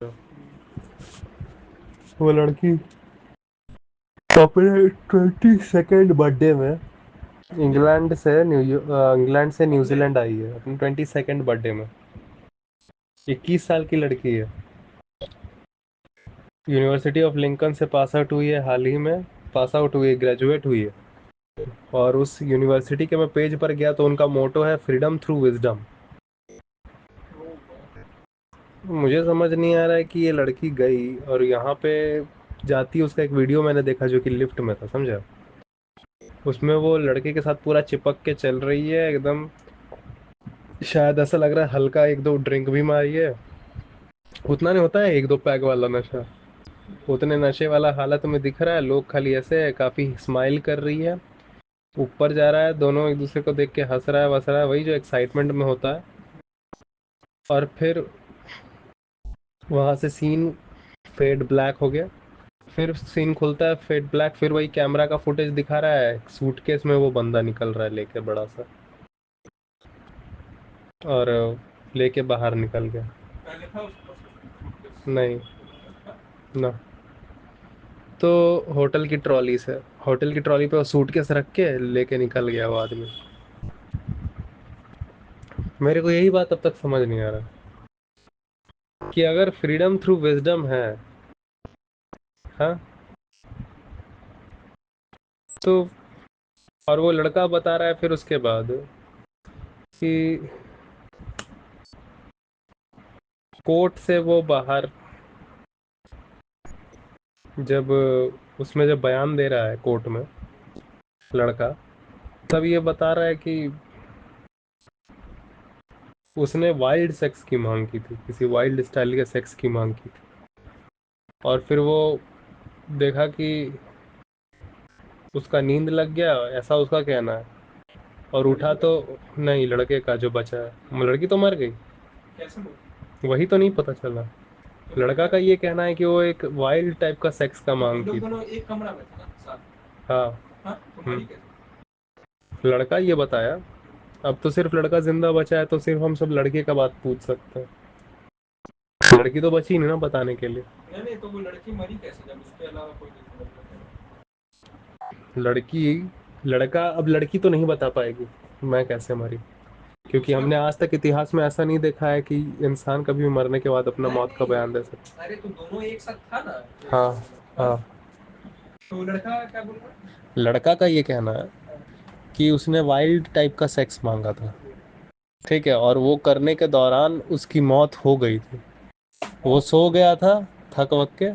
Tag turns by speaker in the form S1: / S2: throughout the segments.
S1: वो लड़की अपने 22nd बर्थडे में इंग्लैंड से न्यूजीलैंड आई है अपने 22nd बर्थडे में। 21 साल की लड़की है। यूनिवर्सिटी ऑफ लिंकन से पास आउट हुई है, हाल ही में पास आउट हुई है, ग्रेजुएट हुई है। और उस यूनिवर्सिटी के मैं पेज पर गया तो उनका मोटो है फ्रीडम थ्रू विजडम। मुझे समझ नहीं आ रहा है कि ये लड़की गई और यहाँ पे जाती है। उसका एक वीडियो मैंने देखा जो कि लिफ्ट में था, समझा। उसमें वो लड़के के साथ पूरा चिपक के चल रही है एकदम। शायद ऐसा लग रहा है हल्का एक दो ड्रिंक भी मारी है। उतना नहीं होता है, एक दो पैग वाला नशा। उतने नशे वाला हालत में दिख रहा है। लोग खाली ऐसे काफी स्माइल कर रही है। ऊपर जा रहा है, दोनों एक दूसरे को देख के हंस रहा है वस रहा है, वही जो एक्साइटमेंट में होता है। और फिर वहां से सीन फेड ब्लैक हो गया। फिर सीन खुलता है, फेड ब्लैक, फिर वही कैमरा का फुटेज दिखा रहा है। सूटकेस में वो बंदा निकल रहा है लेके बड़ा सा, और लेके बाहर निकल गया। नहीं ना। तो होटल की ट्रॉली से, होटल की ट्रॉली पे वो सूटकेस रख के लेके निकल गया वो आदमी। मेरे को यही बात अब तक समझ नहीं आ रहा कि अगर फ्रीडम थ्रू विजडम है, हाँ, तो और वो लड़का बता रहा है फिर उसके बाद कि कोर्ट से वो बाहर, जब उसमें जब बयान दे रहा है कोर्ट में लड़का, तब ये बता रहा है कि उसने वाइल्ड सेक्स की मांग की थी, किसी वाइल्ड स्टाइल के सेक्स की मांग की थी। और फिर वो देखा कि उसका नींद लग गया, ऐसा उसका कहना है। और उठा तो नहीं, लड़के का जो बचा है, लड़की तो मर गई। वही तो नहीं पता चला। लड़का का ये कहना है कि वो एक वाइल्ड टाइप का सेक्स का मांग की थी। एक कमरा में था ना साथ। हाँ। हाँ, तो मरी कैसे? लड़का ये बताया। अब तो सिर्फ लड़का जिंदा बचा है तो सिर्फ हम सब लड़के का बात पूछ सकते हैं। लड़की तो बची नहीं ना बताने के लिए। नहीं नहीं, तो वो लड़की मरी कैसे जब उसके अलावा कोई नहीं समझ रहा? लड़की, लड़का, अब लड़की तो नहीं बता पाएगी मैं कैसे मरी, क्योंकि हमने आज तक इतिहास में ऐसा नहीं देखा है कि इंसान कभी भी मरने के बाद अपना मौत का बयान दे सकता। अरे तो दोनों एक साथ था ना। हाँ हाँ। तो लड़का क्या बोल रहा है? लड़का का ये कहना है कि उसने वाइल्ड टाइप का सेक्स मांगा था, ठीक है, और वो करने के दौरान उसकी मौत हो गई थी। वो सो गया था थक वक के,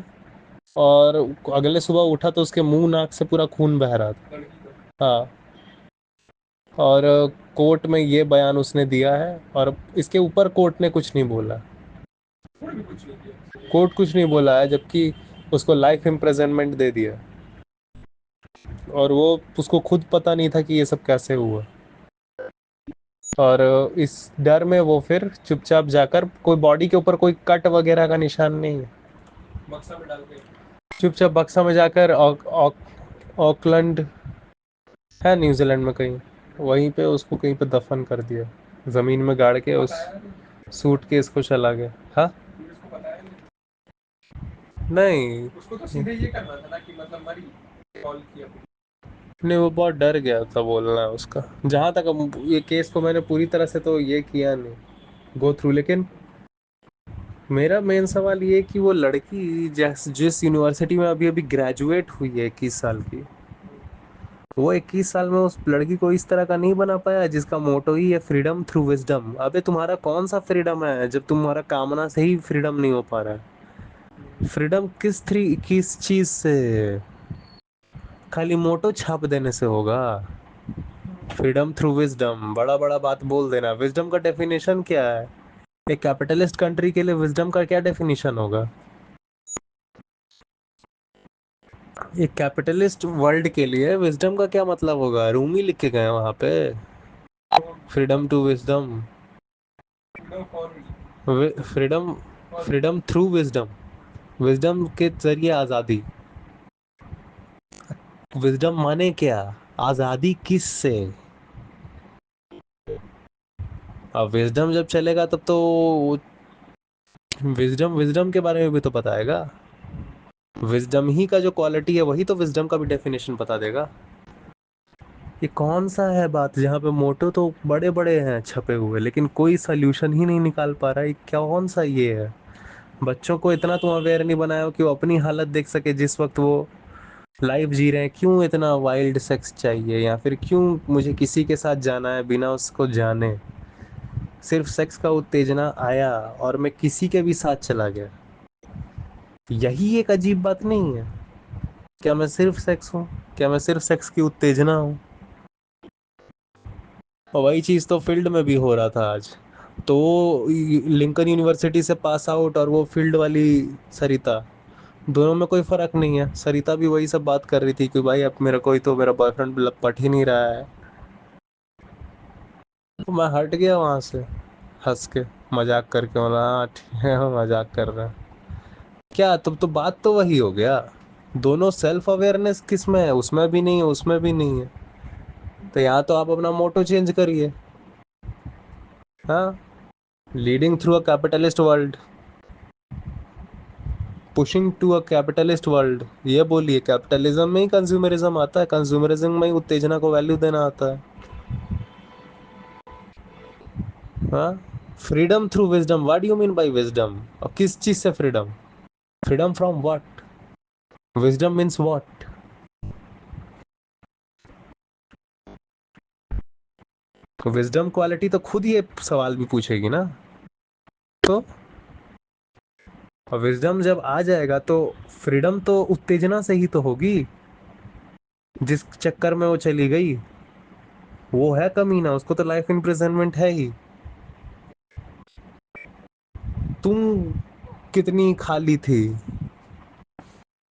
S1: और अगले सुबह उठा तो उसके मुंह नाक से पूरा खून बह रहा था। हाँ। और कोर्ट में ये बयान उसने दिया है, और इसके ऊपर कोर्ट ने कुछ नहीं बोला। कोर्ट कुछ नहीं बोला है, जबकि उसको लाइफ इम्प्रिजनमेंट दे दिया। और वो, उसको खुद पता नहीं था कि ये सब कैसे हुआ। और इस डर में वो फिर चुपचाप जाकर, कोई बॉडी के ऊपर कोई कट वगैरह का निशान नहीं है, बक्सा में डाल के चुपचाप बक्सा में जाकर ऑकलैंड है न्यूजीलैंड में कहीं, वहीं पे उसको कहीं पे दफन कर दिया, जमीन में गाड़ के उस सूट के इसको चला गया। हाँ। नहीं, उसको तो सीधे ये करना था ना कि मतलब मरी, कॉल किया। नहीं, वो बहुत डर गया था बोलना है उसका, जहाँ तक ये केस को मैंने पूरी तरह से तो ये किया नहीं गो थ्रू। लेकिन मेरा मेन सवाल ये कि वो लड़की जिस यूनिवर्सिटी में अभी अभी ग्रेजुएट हुई है 21 साल की, वो 21 साल में उस लड़की को इस तरह का नहीं बना पाया जिसका मोटो ही है फ्रीडम थ्रू विजडम। अबे तुम्हारा कौन सा फ्रीडम है जब तुम्हारा कामना से ही फ्रीडम नहीं हो पा रहा है? फ्रीडम किस चीज से? खाली मोटो छाप देने से होगा? फ्रीडम थ्रू विजडम, बड़ा बड़ा बात बोल देना। विजडम का डेफिनेशन क्या है? एक कैपिटलिस्ट कंट्री के लिए विजडम का क्या डेफिनेशन होगा? एक कैपिटलिस्ट वर्ल्ड के लिए विजडम का क्या मतलब होगा? रूमी लिख के गए वहां पे, freedom to wisdom. Freedom, freedom through wisdom, wisdom के जरिए आजादी। विजडम माने क्या? आजादी किस से? अब विजडम जब चलेगा तब तो विजडम, विजडम के बारे में भी तो बताएगा। विजडम ही का जो क्वालिटी है वही तो विजडम का भी डेफिनेशन बता देगा। ये कौन सा है बात जहाँ पे मोटो तो बड़े बड़े हैं छपे हुए, लेकिन कोई सोल्यूशन ही नहीं निकाल पा रहा है। ये कौन सा ये है? बच्चों को इतना तुम अवेयर नहीं बनाया हो कि वो अपनी हालत देख सके जिस वक्त वो लाइफ जी रहे हैं। क्यों इतना वाइल्ड सेक्स चाहिए, या फिर क्यों मुझे किसी के साथ जाना है बिना उसको जाने? सिर्फ सेक्स का उत्तेजना आया और मैं किसी के भी साथ चला गया। यही एक अजीब बात नहीं है? क्या मैं सिर्फ सेक्स हूँ? क्या मैं सिर्फ सेक्स की उत्तेजना हूँ? और वही चीज़ तो फील्ड में भी हो रहा था आज। तो लिंकन यूनिवर्सिटी से पास आउट और वो फील्ड वाली सरिता, दोनों में कोई फर्क नहीं है। सरिता भी वही सब बात कर रही थी कि भाई अब मेरा कोई तो मेरा बॉयफ्रेंड पट ही नहीं रहा है। तो मैं हट गया वहां से, हंस के, मजाक करके, बोला हाँ ठीक है, हम मजाक कर रहे हैं। क्या तब तो बात तो वही हो गया। दोनों सेल्फ अवेयरनेस किस में है? उसमें भी नहीं है, उसमें भी नहीं है। तो यहाँ तो आप अपना मोटो चेंज करिए। हाँ, leading through a capitalist world, pushing to a capitalist world, ये बोलिए। कैपिटलिज्म में ही कंज्यूमरिज्म आता है, कंज्यूमरिज्म में ही उत्तेजना को वैल्यू देना आता है। हाँ, freedom through wisdom, what do you mean by wisdom? और किस चीज से freedom? Freedom from what? Wisdom means what? Wisdom quality तो खुद ये सवाल भी पूछेगी ना। तो विजडम जब आ जाएगा तो फ्रीडम तो उत्तेजना से ही तो होगी। जिस चक्कर में वो चली गई वो है कमीना, उसको तो लाइफ इम्प्रिजनमेंट है ही। तुम कितनी खाली थी,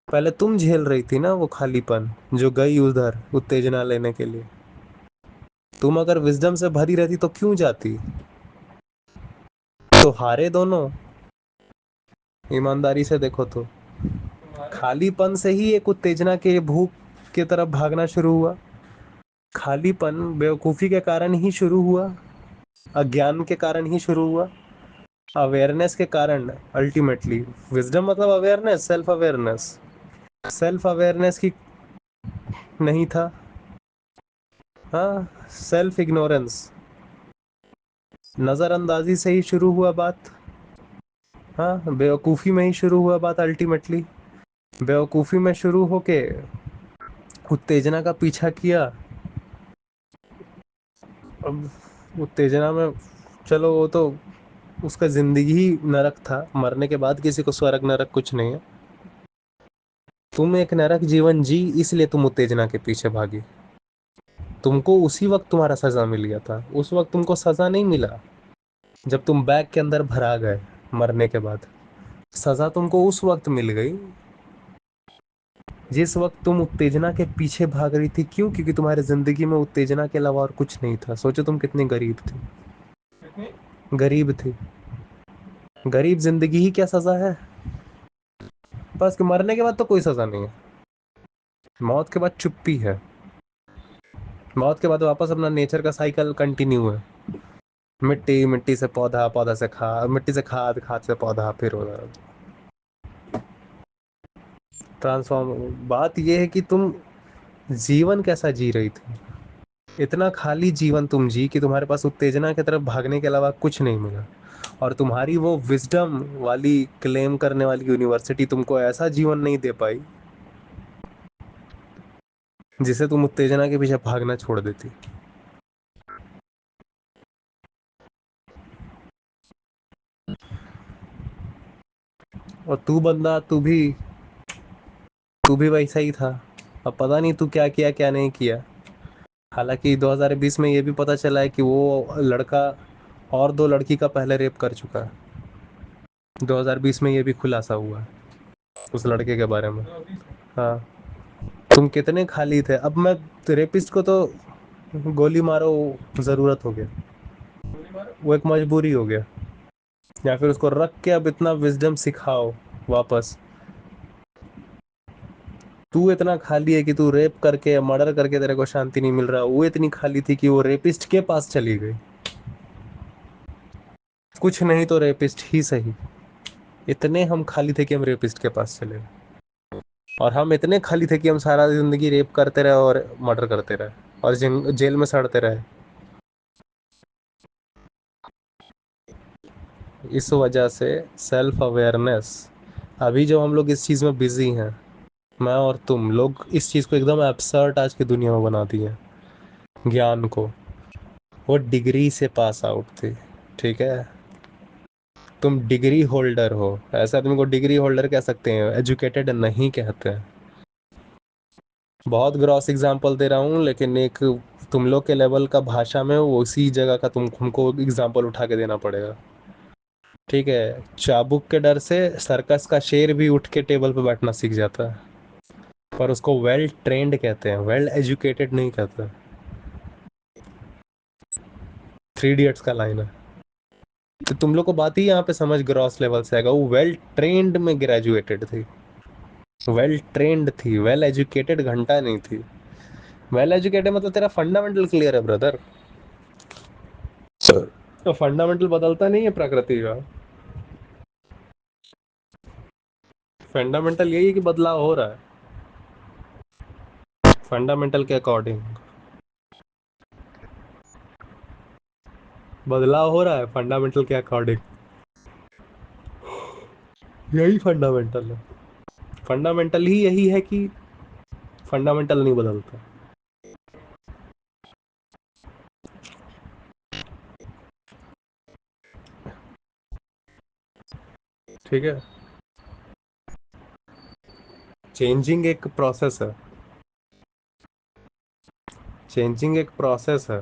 S1: पहले तुम झेल रही थी ना वो खालीपन, जो गई उधर उत्तेजना लेने के लिए। तुम अगर विजडम से भरी रहती तो क्यों जाती? तो हारे दोनों, ईमानदारी से देखो तो। खालीपन से ही एक उत्तेजना के भूख की तरफ भागना शुरू हुआ। खालीपन बेवकूफी के कारण ही शुरू हुआ, अज्ञान के कारण ही शुरू हुआ, अवेयरनेस के कारण अल्टीमेटली। विजडम मतलब awareness, self awareness. Self awareness की नहीं था। हाँ, सेल्फ इग्नोरेंस, नजरअंदाजी से ही शुरू हुआ बात। हाँ, बेवकूफ़ी में ही शुरू हुआ बात अल्टीमेटली। बेवकूफ़ी में शुरू होके उत्तेजना का पीछा किया। अब उत्तेजना में, चलो वो तो उसका जिंदगी ही नरक था, मरने के बाद किसी को स्वर्ग नरक कुछ नहीं है। तुम एक नरक जीवन जी इसलिए तुम उत्तेजना के पीछे भागी। तुमको उसी वक्त तुम्हारा सजा मिल गया था, उस वक्त तुमको सजा नहीं मिला जब तुम बैग के अंदर भरा गए मरने के बाद। सजा तुमको उस वक्त मिल गई जिस वक्त तुम उत्तेजना के पीछे भाग रही थी। क्यों? क्योंकि तुम्हारे जिंदगी में उत्तेजना के अलावा और कुछ नहीं था। सोचो तुम कितनी गरीब थी। गरीब थी। गरीब जिंदगी ही क्या सजा है? बस कि मरने के बाद तो कोई सजा नहीं है। मौत के बाद चुप्पी है। मौत के बाद वापस अपना नेचर का साइकिल कंटिन्यू है। मिट्टी, मिट्टी से पौधा, पौधा से खाद, मिट्टी से खाद, खाद से पौधा, फिर ट्रांसफॉर्म। बात यह है कि तुम जीवन कैसा जी रही थी। इतना खाली जीवन तुम जी कि तुम्हारे पास उत्तेजना की तरफ भागने के अलावा कुछ नहीं मिला। और तुम्हारी वो विजडम वाली क्लेम करने वाली यूनिवर्सिटी तुमको ऐसा जीवन नहीं दे पाई जिसे तुम उत्तेजना के पीछे भागना छोड़ देती। और तू बंदा, तू भी वैसा ही था। अब पता नहीं तू क्या किया क्या नहीं किया। हालांकि 2020 में ये भी पता चला है कि वो लड़का और दो लड़की का पहले रेप कर चुका है। 2020 में ये भी खुलासा हुआ है उस लड़के के बारे में। हाँ। तुम कितने खाली थे। अब मैं रेपिस्ट को तो गोली मारो जरूरत हो गया, वो एक मजबूरी हो गया। या फिर उसको रख के अब इतना विजडम सिखाओ वापस। तू इतना खाली है कि तू रेप करके, मर्डर करके तेरे को शांति नहीं मिल रहा। वो इतनी खाली थी कि वो रेपिस्ट के पास चली गई। कुछ नहीं तो रेपिस्ट ही सही। इतने हम खाली थे कि हम रेपिस्ट के पास चले गए। और हम इतने खाली थे कि हम सारा जिंदगी रेप करते रहे और मर्डर करते रहे और जेल में सड़ते रहे। इस वजह से सेल्फ अवेयरनेस, अभी जो हम लोग इस चीज़ में बिजी हैं, मैं और तुम लोग इस चीज़ को एकदम एब्सर्ड आज की दुनिया में बना दिए ज्ञान को। वो डिग्री से पास आउट थी, ठीक है? तुम डिग्री होल्डर हो, ऐसा तुमको डिग्री होल्डर कह सकते हैं, एजुकेटेड नहीं कहते हैं। बहुत ग्रॉस एग्जांपल दे रहा हूँ, लेकिन एक तुम लोग के लेवल का भाषा में वो उसी जगह का तुमको एग्जांपल उठा के देना पड़ेगा। ठीक है, चाबुक के डर से सर्कस का शेर भी उठ के टेबल पे बैठना सीख जाता है, पर उसको वेल ट्रेंड कहते हैं, वेल एजुकेटेड नहीं कहते। 3 इडियट्स का लाइन है। तो तुम लोग को बात ही यहाँ पे समझ ग्रॉस लेवल से आएगा, वो वेल ट्रेंड में ग्रेजुएटेड थी, वेल ट्रेंड थी, वेल एजुकेटेड घंटा नहीं थी। वेल एजुकेटेड मतलब तेरा फंडामेंटल क्लियर है ब्रदर। तो फंडामेंटल बदलता नहीं है प्रकृति का। फंडामेंटल यही है कि बदलाव हो रहा है फंडामेंटल के अकॉर्डिंग। बदलाव हो रहा है फंडामेंटल के अकॉर्डिंग। यही फंडामेंटल है। फंडामेंटल ही यही है कि फंडामेंटल नहीं बदलता। ठीक है, चेंजिंग एक प्रोसेस है। चेंजिंग एक प्रोसेस है।